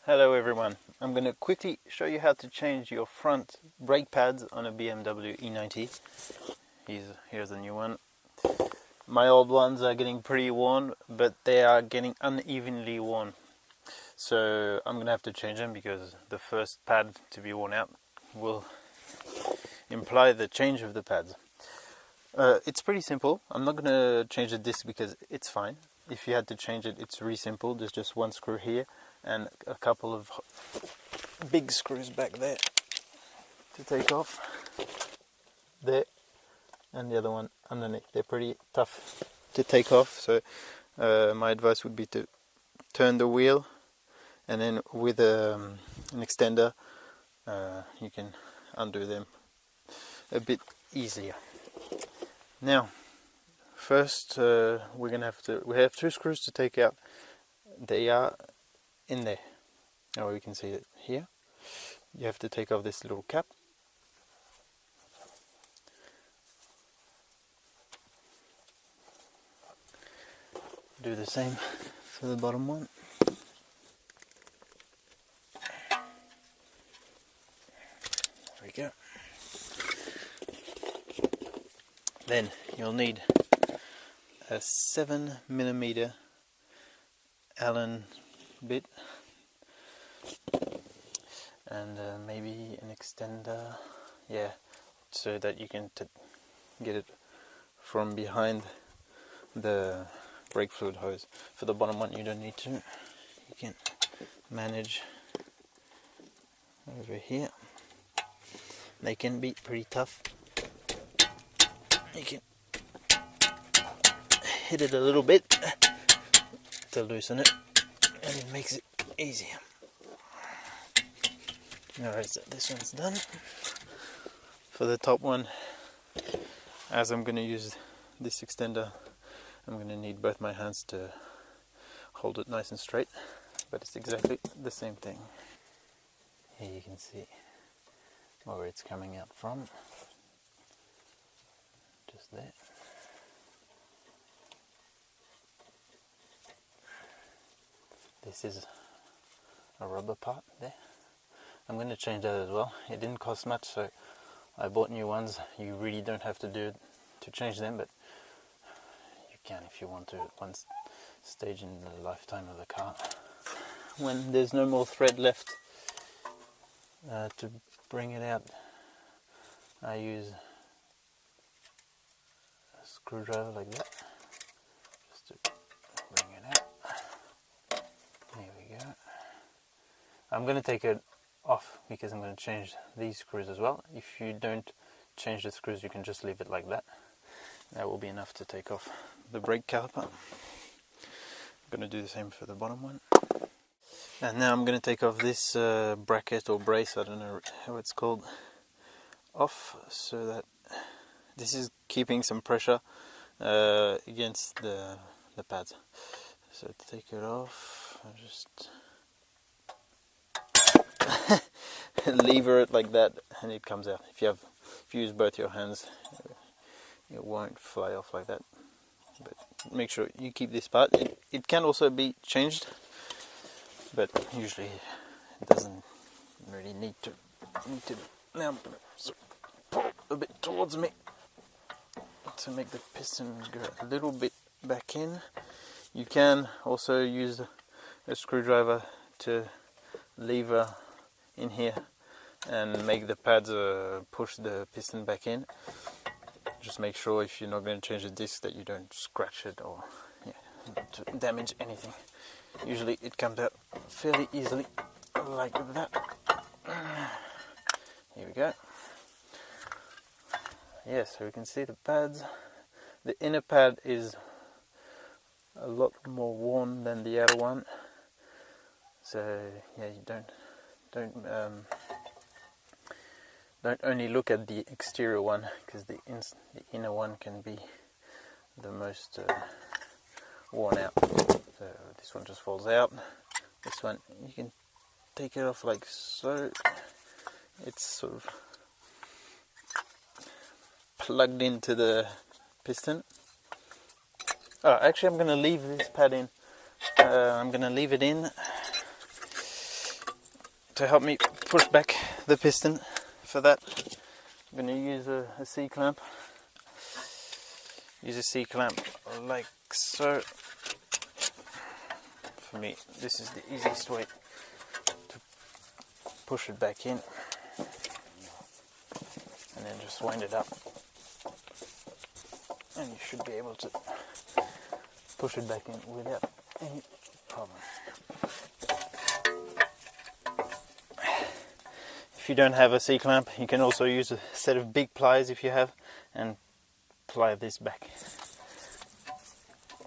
Hello everyone, I'm going to quickly show you how to change your front brake pads on a BMW E90. Here's a new one. My old ones are getting pretty worn, but they are getting unevenly worn. So I'm going to have to change them because the first pad to be worn out will imply the change of the pads. It's pretty simple. I'm not going to change the disc because it's fine. If you had to change it, it's really simple. There's just one screw here and a couple of big screws back there to take off. There, and the other one underneath. They're pretty tough to take off, so my advice would be to turn the wheel, and then with an extender you can undo them a bit easier. Now, first we have two screws to take out. They are in there. Now we can see it here. You have to take off this little cap. Do the same for the bottom one. There we go. Then you'll need a 7mm Allen bit and maybe an extender, so that you can get it from behind the brake fluid hose. For the bottom one you don't need to. You can manage over here. They can be pretty tough. You can hit it a little bit to loosen it, and it makes it easier. Alright, so this one's done. For the top one, as I'm going to use this extender, I'm going to need both my hands to hold it nice and straight, but it's exactly the same thing. Here you can see where it's coming out from, just there. This is a rubber part there. I'm going to change that as well. It didn't cost much, so I bought new ones. You really don't have to do it to change them, but you can if you want to at one stage in the lifetime of the car. When there's no more thread left to bring it out, I use a screwdriver like that, just to bring it out. There we go. I'm going to take it off because I'm going to change these screws as well. If you don't change the screws, you can just leave it like that. That will be enough to take off the brake caliper. I'm going to do the same for the bottom one. And now I'm going to take off this bracket or brace, I don't know how it's called, off, so that this is keeping some pressure against the pads. So to take it off, I just lever it like that and it comes out. If you use both your hands, it won't fly off like that. But make sure you keep this part. It can also be changed, but usually it doesn't really need to. Now I'm going to pull a bit towards me to make the piston go a little bit back in. You can also use a screwdriver to lever in here and make the pads push the piston back in. Just make sure if you're not going to change the disc that you don't scratch it or to damage anything. Usually it comes out fairly easily like that. Here we go. So we can see the pads. The inner pad is a lot more worn than the outer one. So you don't only look at the exterior one, because the inner one can be the most worn out. So this one just falls out. This one you can take it off like so. It's sort of plugged into the piston. Actually I'm going to leave this pad in. I'm going to leave it in to help me push back the piston. For that, I'm going to use a C-clamp. Use a C-clamp like so. For me, this is the easiest way to push it back in, and then just wind it up, and you should be able to push it back in without any problem. If you don't have a C-clamp, you can also use a set of big pliers if you have, and ply this back.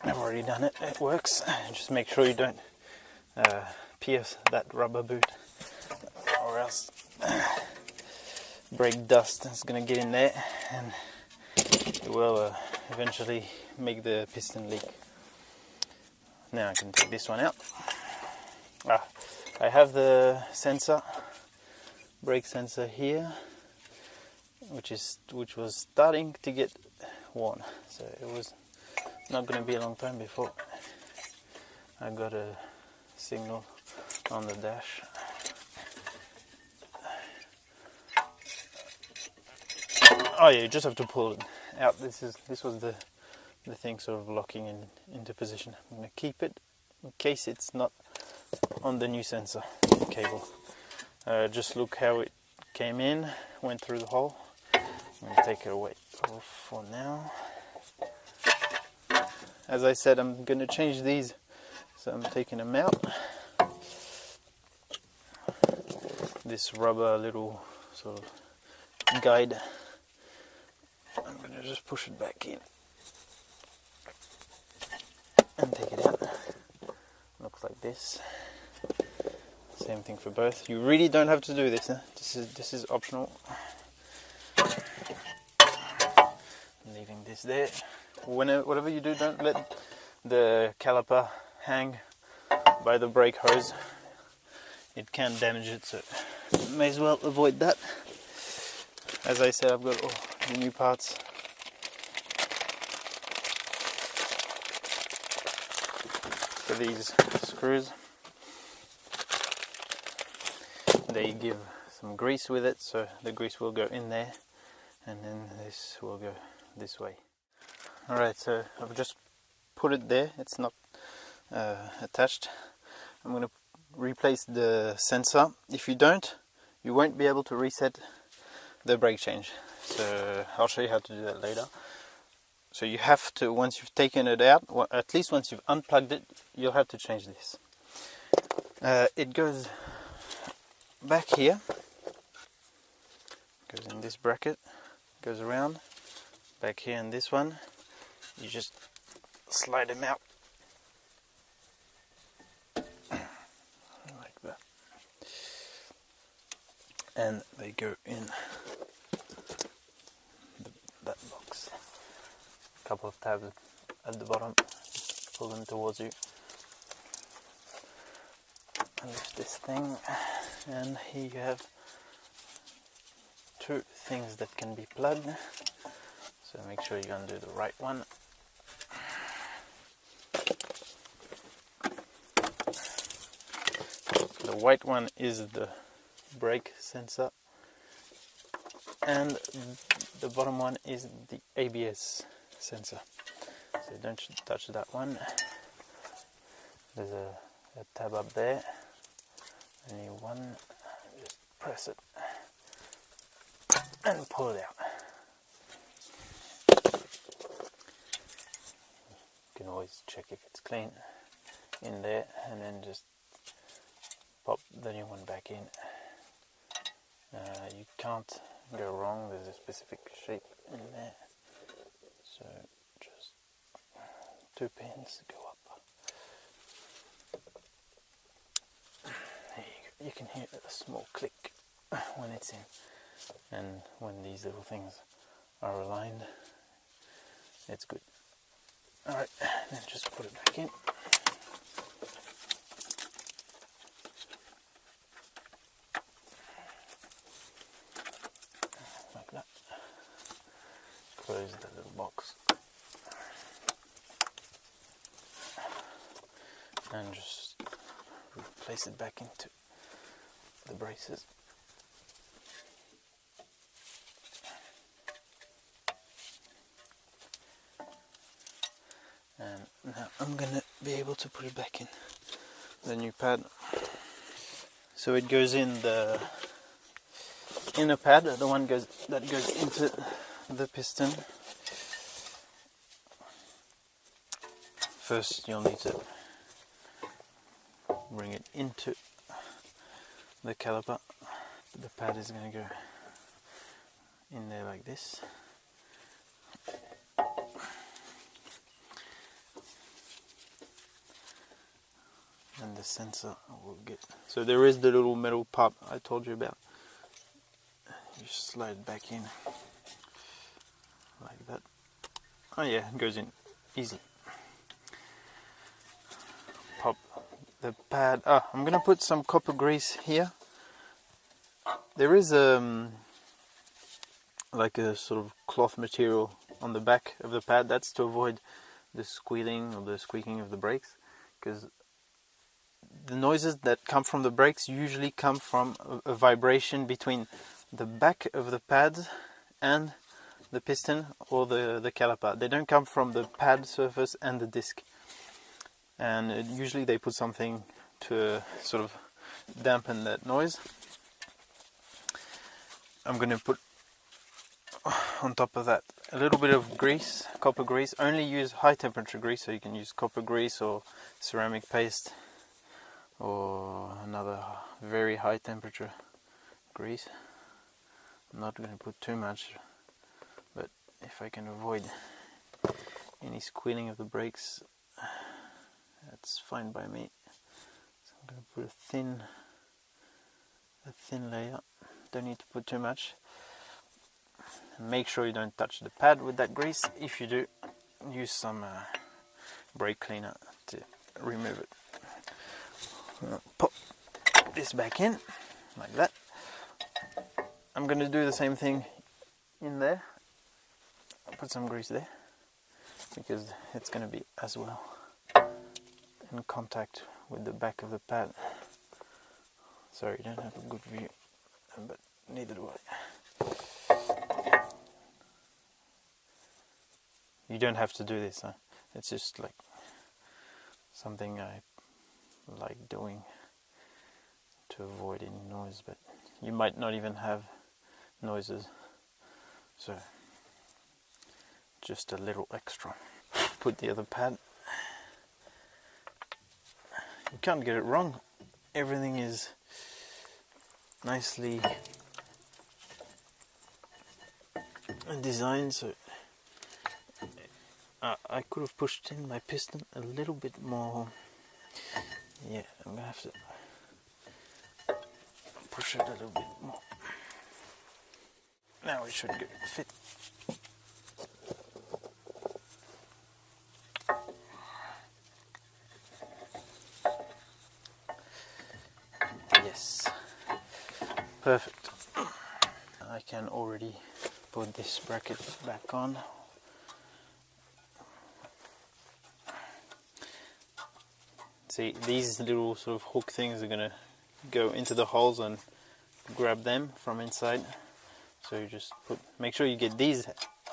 I've already done it, it works. Just make sure you don't pierce that rubber boot, or else brake dust is going to get in there and it will eventually make the piston leak. Now I can take this one out. I have the sensor, brake sensor here, which was starting to get worn, so it was not going to be a long time before I got a signal on the dash. Oh yeah, you just have to pull it out. This was the thing sort of locking into position. I'm going to keep it in case it's not on the new sensor cable. Just look how it came in, went through the hole. I'm going to take it away for now. As I said, I'm going to change these, so I'm taking them out. This rubber little sort of guide, I'm going to just push it back in and take it out. Looks like this. Same thing for both. You really don't have to do this. Huh? This is optional. Leaving this there. Whatever you do, don't let the caliper hang by the brake hose. It can damage it, so may as well avoid that. As I said, I've got all the new parts. For these screws, they give some grease with it, so the grease will go in there, and then this will go this way. Alright, so I've just put it there, it's not attached. I'm going to replace the sensor. If you don't, you won't be able to reset the brake change. So I'll show you how to do that later. So you have to, once you've taken it out, at least once you've unplugged it, you'll have to change this. It goes back here, goes in this bracket, goes around, back here in this one. You just slide them out like that, and they go in that box. A couple of tabs at the bottom, pull them towards you, and lift this thing, and here you have two things that can be plugged, so make sure you undo the right one. The white one is the brake sensor, and the bottom one is the ABS sensor. So don't touch that one. There's a tab up there, a new one. Just press it and pull it out. You can always check if it's clean in there, and then just pop the new one back in. You can't go wrong, there's a specific shape in there, so just 2 pins go up. You can hear a small click when it's in, and when these little things are aligned, it's good. Alright, then just put it back in. Like that. Close the little box. And just place it back into the braces. And now I'm gonna be able to put it back in the new pad. So it goes in the inner pad, the one that goes into the piston. First you'll need to bring it into the caliper. The pad is going to go in there like this. And the sensor will get... So there is the little metal pop I told you about. You slide it back in like that. Oh yeah, it goes in easily. Pop the pad. I'm gonna put some copper grease here. There is like a sort of cloth material on the back of the pad. That's to avoid the squealing or the squeaking of the brakes, because the noises that come from the brakes usually come from a vibration between the back of the pad and the piston or the caliper. They don't come from the pad surface and the disc. And usually they put something to sort of dampen that noise. I'm going to put on top of that a little bit of grease, copper grease. Only use high temperature grease, so you can use copper grease or ceramic paste or another very high temperature grease. I'm not going to put too much, but if I can avoid any squealing of the brakes, that's fine by me. So I'm going to put a thin layer. Don't need to put too much. And make sure you don't touch the pad with that grease. If you do, use some brake cleaner to remove it. Pop this back in like that. I'm going to do the same thing in there. I'll put some grease there because it's going to be as well in contact with the back of the pad. Sorry, you don't have a good view, but neither do I. You don't have to do this, huh? It's just like something I like doing to avoid any noise, but you might not even have noises, so just a little extra. Put the other pad. You can't get it wrong. Everything is nicely designed, so I could have pushed in my piston a little bit more. Yeah, I'm gonna have to push it a little bit more. Now it should fit. Yes, perfect. I can already put this bracket back on. See, these little sort of hook things are going to go into the holes and grab them from inside. So you just make sure you get these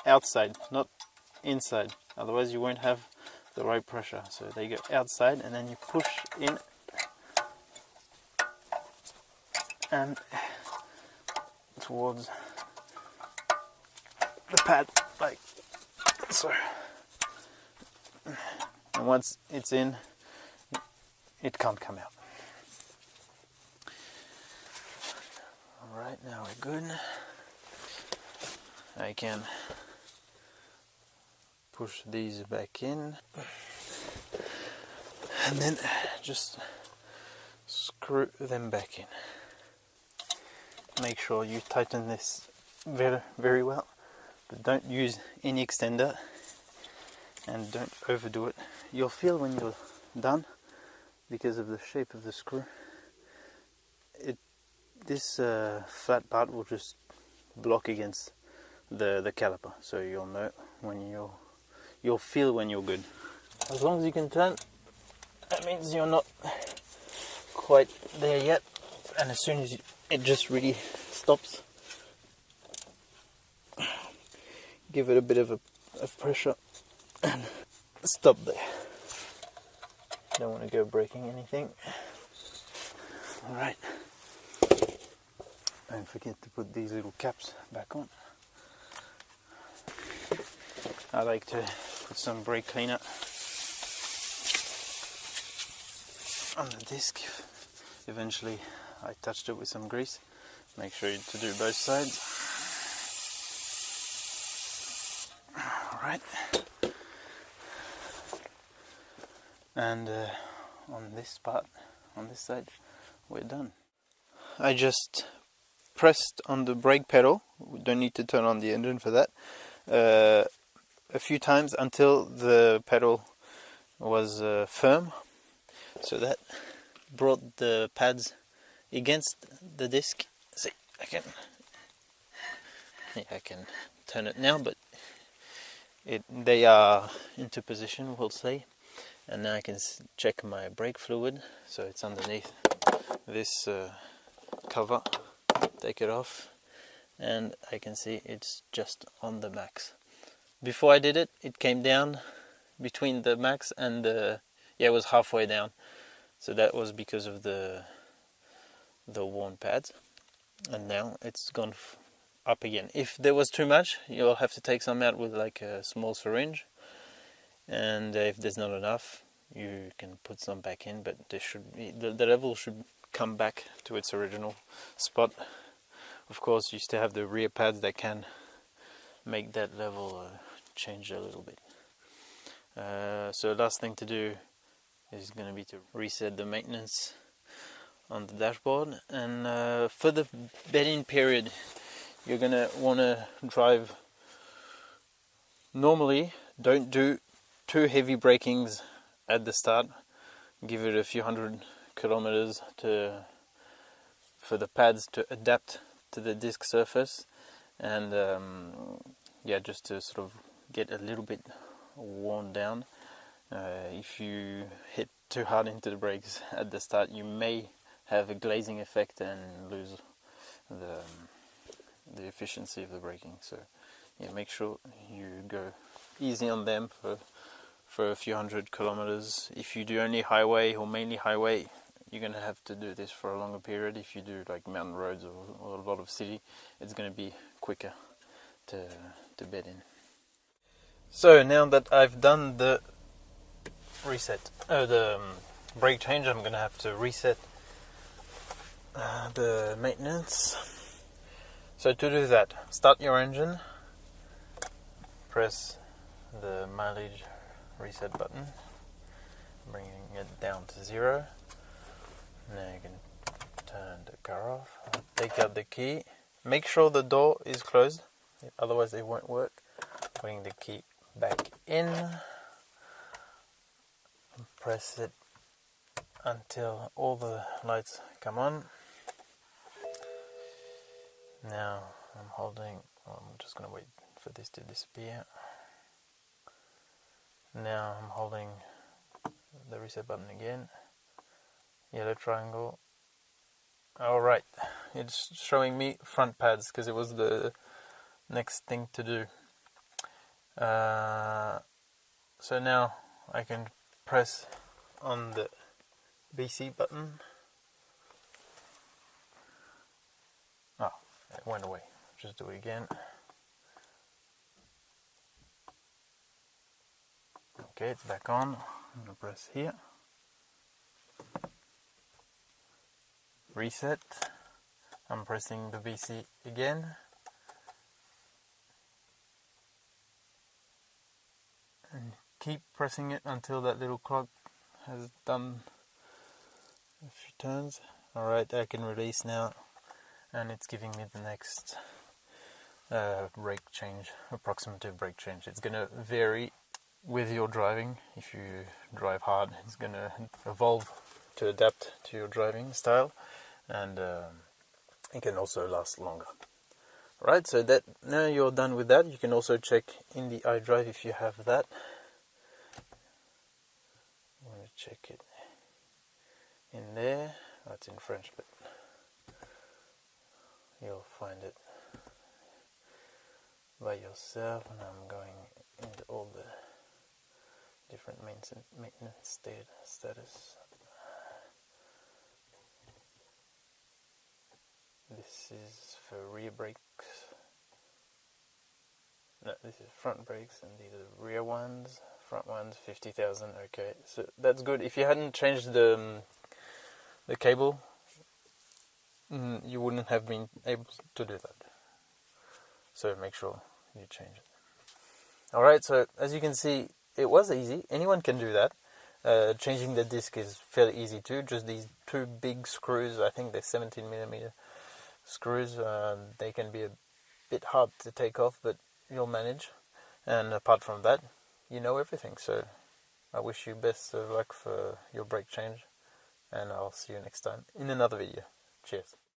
outside, not inside. Otherwise you won't have the right pressure. So they go outside and then you push in and towards the pad, like so. And once it's in, it can't come out. Alright, now we're good. I can push these back in and then just screw them back in. Make sure you tighten this very, very well, but don't use any extender and don't overdo it. You'll feel when you're done, because of the shape of the screw, this flat part will just block against the caliper, so you'll know when you'll feel when you're good. As long as you can turn, that means you're not quite there yet. and as soon as it just really stops, give it a bit of pressure and stop there. Don't want to go breaking anything. Alright, don't forget to put these little caps back on. I like to put some brake cleaner on the disc. Eventually I touched it with some grease. Make sure to do both sides. Alright, and on this part, on this side, we're done. I just pressed on the brake pedal. We don't need to turn on the engine for that. A few times until the pedal was firm, so that brought the pads against the disc. See, I can turn it now, but they are into position, we'll say. And now I can check my brake fluid. So it's underneath this cover. Take it off, and I can see it's just on the max. Before I did it, it came down between the max and the, it was halfway down. So that was because of the worn pads, and now it's gone up again. If there was too much, you'll have to take some out with like a small syringe, and if there's not enough, you can put some back in, but there should be, the level should come back to its original spot. Of course, you still have the rear pads that can make that level change a little bit. So last thing to do is going to be to reset the maintenance on the dashboard, and for the bedding period, you're going to want to drive normally. Don't do too heavy brakings at the start. Give it a few hundred kilometers for the pads to adapt to the disc surface, and just to sort of get a little bit worn down. If you hit too hard into the brakes at the start, you may have a glazing effect and lose the efficiency of the braking. So make sure you go easy on them for a few hundred kilometers. If you do only highway or mainly highway, you're going to have to do this for a longer period. If you do like mountain roads or a lot of city, it's going to be quicker to bed in. So now that I've done the reset, the brake change, I'm going to have to reset the maintenance. So to do that, start your engine, press the mileage reset button, bringing it down to 0. Now you can turn the car off. Take out the key. Make sure the door is closed, otherwise it won't work. Putting the key back in. Press it until all the lights come on. Now I'm just going to wait for this to disappear. Now I'm holding the reset button again. Yellow triangle. Alright, it's showing me front pads because it was the next thing to do. So now I can press on the BC button. Oh, it went away. Just do it again. Okay, it's back on. I'm going to press here. Reset. I'm pressing the BC again. And keep pressing it until that little clock has done a few turns. Alright, I can release now, and it's giving me the next brake change, approximative brake change. It's going to vary with your driving. If you drive hard, it's going to evolve to adapt to your driving style, and it can also last longer. Right, so that now you're done with that. You can also check in the iDrive if you have that. I'm going to check it in there. Oh, it's in French, but you'll find it by yourself. And I'm going into all the different maintenance status. This is for rear brakes. No, this is front brakes, and these are rear ones. Front ones 50,000. Okay, so that's good. If you hadn't changed the cable, you wouldn't have been able to do that. So make sure you change it. Alright, so as you can see, it was easy. Anyone can do that. Changing the disc is fairly easy too. Just these two big screws, I think they're 17mm screws. They can be a bit hard to take off, but you'll manage. And apart from that, you know everything. So I wish you best of luck for your brake change, and I'll see you next time in another video. Cheers.